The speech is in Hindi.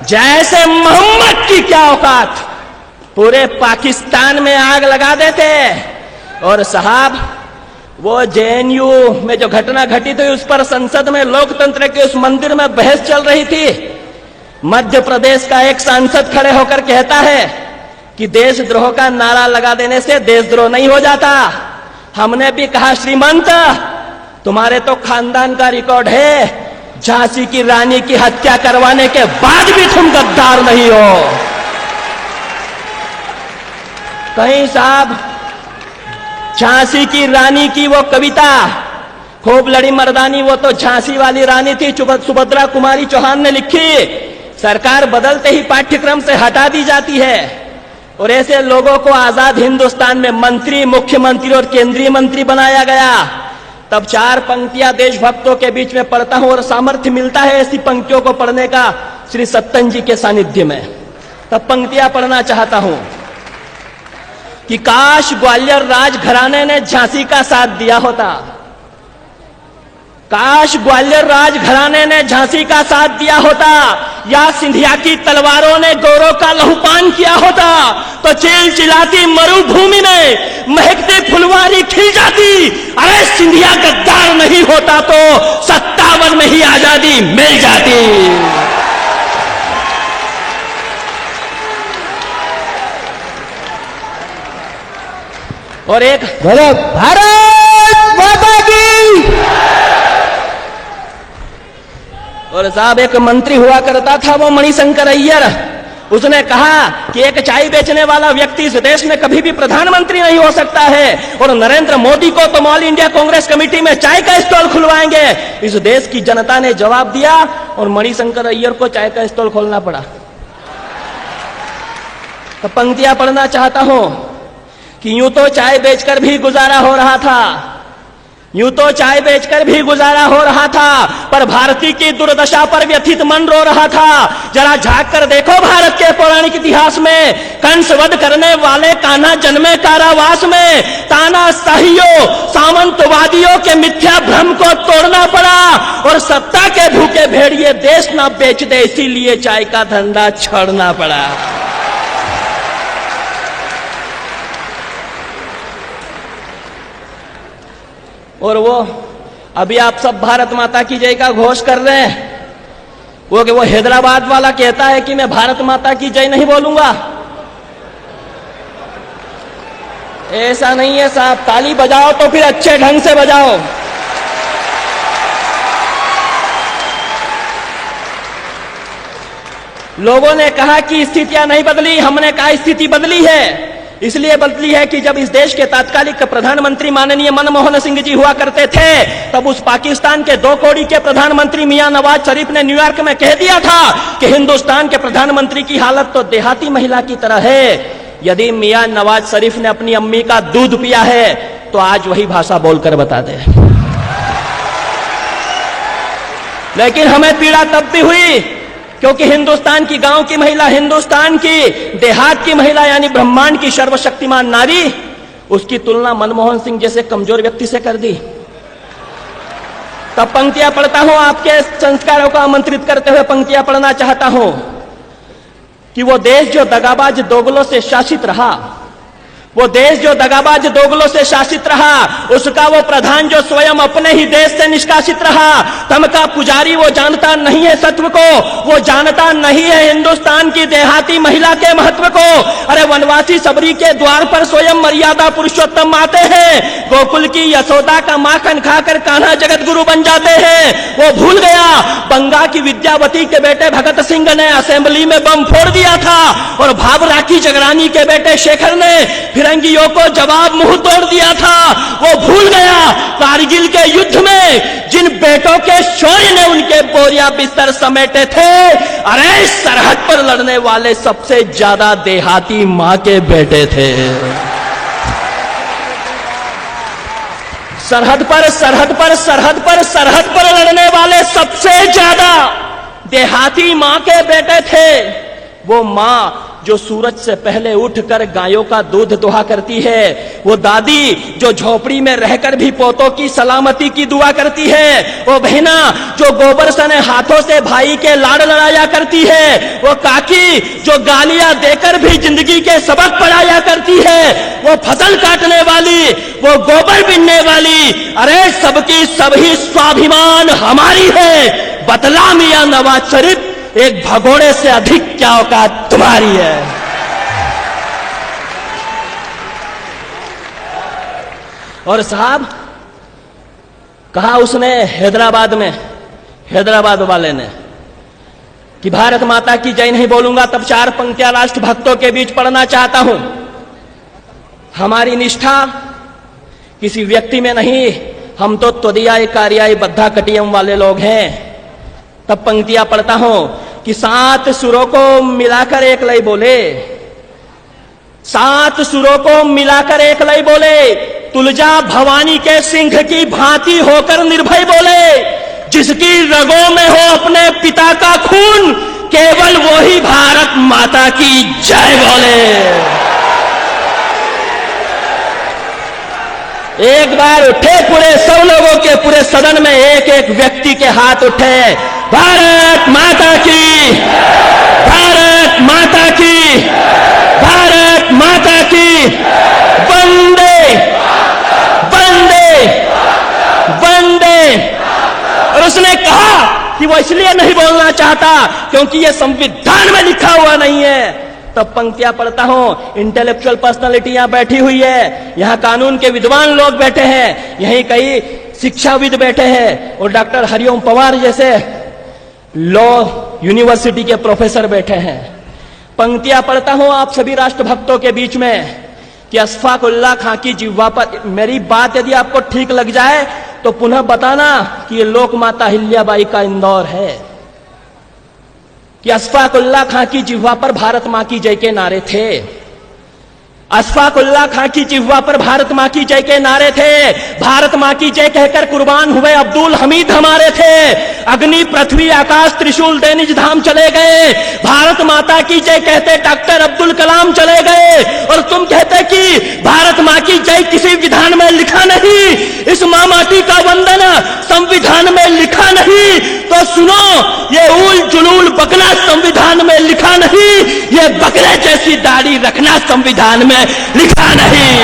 जैसे मोहम्मद की क्या औकात, पूरे पाकिस्तान में आग लगा देते। और साहब, वो जेएनयू में जो घटना घटित हुई उस पर संसद में लोकतंत्र के उस मंदिर में बहस चल रही थी। मध्य प्रदेश का एक सांसद खड़े होकर कहता है कि देशद्रोह का नारा लगा देने से देशद्रोह नहीं हो जाता। हमने भी कहा, श्रीमंत, तुम्हारे तो खानदान का रिकॉर्ड है, झांसी की रानी की हत्या करवाने के बाद भी तुम गद्दार नहीं हो। कहीं साहब, झांसी की रानी की वो कविता, खूब लड़ी मर्दानी, वो तो झांसी वाली रानी थी, सुभद्रा कुमारी चौहान ने लिखी। सरकार बदलते ही पाठ्यक्रम से हटा दी जाती है और ऐसे लोगों को आजाद हिंदुस्तान में मंत्री, मुख्यमंत्री और केंद्रीय मंत्री बनाया गया। तब 4 पंक्तियां देशभक्तों के बीच में पढ़ता हूं और सामर्थ्य मिलता है ऐसी पंक्तियों को पढ़ने का श्री सत्तन जी के सानिध्य में। तब पंक्तियां पढ़ना चाहता हूं कि काश ग्वालियर राजघराने ने झांसी का साथ दिया होता, काश ग्वालियर राजघराने ने झांसी का साथ दिया होता, या सिंधिया की तलवारों ने गौरव का लहूपान किया होता, तो चिलचिलाती मरुभूमि में महकती फुलवारी खिल जाती। अरे सिंधिया गद्दार नहीं होता तो 57 में ही आजादी मिल जाती। और एक भारत माता की। और साहब, एक मंत्री हुआ करता था, वो मणिशंकर अय्यर, उसने कहा कि एक चाय बेचने वाला व्यक्ति इस देश में कभी भी प्रधानमंत्री नहीं हो सकता है, और नरेंद्र मोदी को तो ऑल इंडिया कांग्रेस कमेटी में चाय का स्टॉल खुलवाएंगे। इस देश की जनता ने जवाब दिया और मणिशंकर अय्यर को चाय का स्टॉल खोलना पड़ा। तो पंक्तियां पढ़ना चाहता हूं कि यूं तो चाय बेचकर भी गुजारा हो रहा था, यूं तो चाय बेचकर भी गुजारा हो रहा था, पर भारती की दुर्दशा पर व्यथित मन रो रहा था। जरा झांक कर देखो भारत के पौराणिक इतिहास में, कंस वध करने वाले कान्हा जन्मे कारावास में, तानाशाहियों, सामंतवादियों के मिथ्या भ्रम को तोड़ना पड़ा, और सत्ता के भूखे भेड़िए देश ना बेच दे, इसीलिए चाय का धंधा छोड़ना पड़ा। और वो अभी आप सब भारत माता की जय का घोष कर रहे हैं, वो हैदराबाद वाला कहता है कि मैं भारत माता की जय नहीं बोलूंगा। ऐसा नहीं है साहब, ताली बजाओ तो फिर अच्छे ढंग से बजाओ। लोगों ने कहा कि स्थितियां नहीं बदली, हमने कहा स्थिति बदली है। इसलिए बदली है कि जब इस देश के तात्कालिक प्रधानमंत्री माननीय मनमोहन सिंह जी हुआ करते थे, तब उस पाकिस्तान के 2 कौड़ी के प्रधानमंत्री मियां नवाज शरीफ ने न्यूयॉर्क में कह दिया था कि हिंदुस्तान के प्रधानमंत्री की हालत तो देहाती महिला की तरह है। यदि मियां नवाज शरीफ ने अपनी अम्मी का दूध पिया है तो आज वही भाषा बोलकर बता दे। लेकिन हमें पीड़ा तब भी हुई क्योंकि हिंदुस्तान की गांव की महिला, हिंदुस्तान की देहात की महिला, यानी ब्रह्मांड की सर्वशक्तिमान नारी, उसकी तुलना मनमोहन सिंह जैसे कमजोर व्यक्ति से कर दी। तब पंक्तियां पढ़ता हूं, आपके संस्कारों को आमंत्रित करते हुए पंक्तियां पढ़ना चाहता हूं कि वो देश जो दगाबाज दोगलों से शासित रहा, वो देश जो दगाबाज दोगलों से शासित रहा, उसका वो प्रधान जो स्वयं अपने ही देश से निष्कासित रहा। तम का पुजारी वो जानता नहीं है सत्व को, वो जानता नहीं है हिंदुस्तान की देहाती महिला के महत्व को। अरे वनवासी सबरी के द्वार पर स्वयं मर्यादा पुरुषोत्तम आते हैं, गोकुल की यशोदा का माखन खाकर कान्हा जगत गुरु बन जाते हैं। वो भूल गया बंगा की विद्यावती के बेटे भगत सिंह ने असेंबली में बम फोड़ दिया था, और भाभरा की जगरानी के बेटे शेखर ने फिरंगियों को जवाब मुंह तोड़ दिया था। वो भूल गया कारगिल के युद्ध में जिन बेटों के शौर्य ने उनके बोरिया बिस्तर समेटे थे, अरे सरहद पर लड़ने वाले सबसे ज्यादा देहाती मां के बेटे थे। सरहद पर सरहद पर सरहद पर सरहद पर लड़ने वाले सबसे ज्यादा देहाती मां के बेटे थे। वो माँ जो सूरज से पहले उठकर गायों का दूध दोहा करती है, वो दादी जो झोपड़ी में रहकर भी पोतों की सलामती की दुआ करती है, वो बहना जो गोबर सने हाथों से भाई के लाड़ लड़ाया करती है, वो काकी जो गालियां देकर भी जिंदगी के सबक पढ़ाया करती है, वो फसल काटने वाली, वो गोबर बीनने वाली, अरे सबकी सभी स्वाभिमान हमारी है। बतला मियां नवाज शरीफ, एक भगोड़े से अधिक क्या औकात तुम्हारी है। और साहब कहा उसने हैदराबाद वाले ने कि भारत माता की जय नहीं बोलूंगा, तब 4 पंक्तियां राष्ट्र भक्तों के बीच पढ़ना चाहता हूं। हमारी निष्ठा किसी व्यक्ति में नहीं, हम तो त्वदीयाय कार्याय बद्धा कटियम वाले लोग हैं। तब पंक्तियां पढ़ता हूं कि 7 सुरों को मिलाकर एक लय बोले, 7 सुरों को मिलाकर एक लय बोले, तुलजा भवानी के सिंह की भांति होकर निर्भय बोले, जिसकी रगों में हो अपने पिता का खून, केवल वो ही भारत माता की जय बोले। एक बार उठे पूरे सब लोगों के, पूरे सदन में एक एक व्यक्ति के हाथ उठे, भारत माता की, भारत माता की, भारत माता की, वंदे वंदे वंदे। और उसने कहा कि वो इसलिए नहीं बोलना चाहता क्योंकि ये संविधान में लिखा हुआ नहीं है। तब पंक्तियां पढ़ता हूं, इंटेलेक्चुअल पर्सनालिटियां बैठी हुई है, यहां कानून के विद्वान लोग बैठे हैं, यहीं कई शिक्षाविद बैठे हैं, और डॉक्टर हरिओम पवार जैसे लॉ यूनिवर्सिटी के प्रोफेसर बैठे हैं। पंक्तियां पढ़ता हूं आप सभी राष्ट्रभक्तों के बीच में कि अशफाक उल्लाह खां की जिह्वा पर, मेरी बात यदि आपको ठीक लग जाए तो पुनः बताना कि ये लोक माता हिल्याबाई का इंदौर है, कि अशफाक उल्लाह खां की जिह्वा पर भारत मां की जय के नारे थे। अशफाक उल्लाह खां की जिह्वा पर भारत मां की जय के नारे थे। भारत मां की जय कहकर कुर्बान हुए अब्दुल हमीद हमारे थे। अग्नि पृथ्वी आकाश त्रिशूल दे निज धाम चले गए। भारत माता की जय कहते डॉक्टर अब्दुल कलाम चले गए, और तुम कहते कि भारत मां की जय किसी विधान में लिखा नहीं, इस मां माटी का वंदन संविधान में लिखा नहीं। तो सुनो, ये उल जुलूल बकना संविधान में लिखा नहीं, ये बकरे जैसी दाढ़ी रखना संविधान में लिखा नहीं।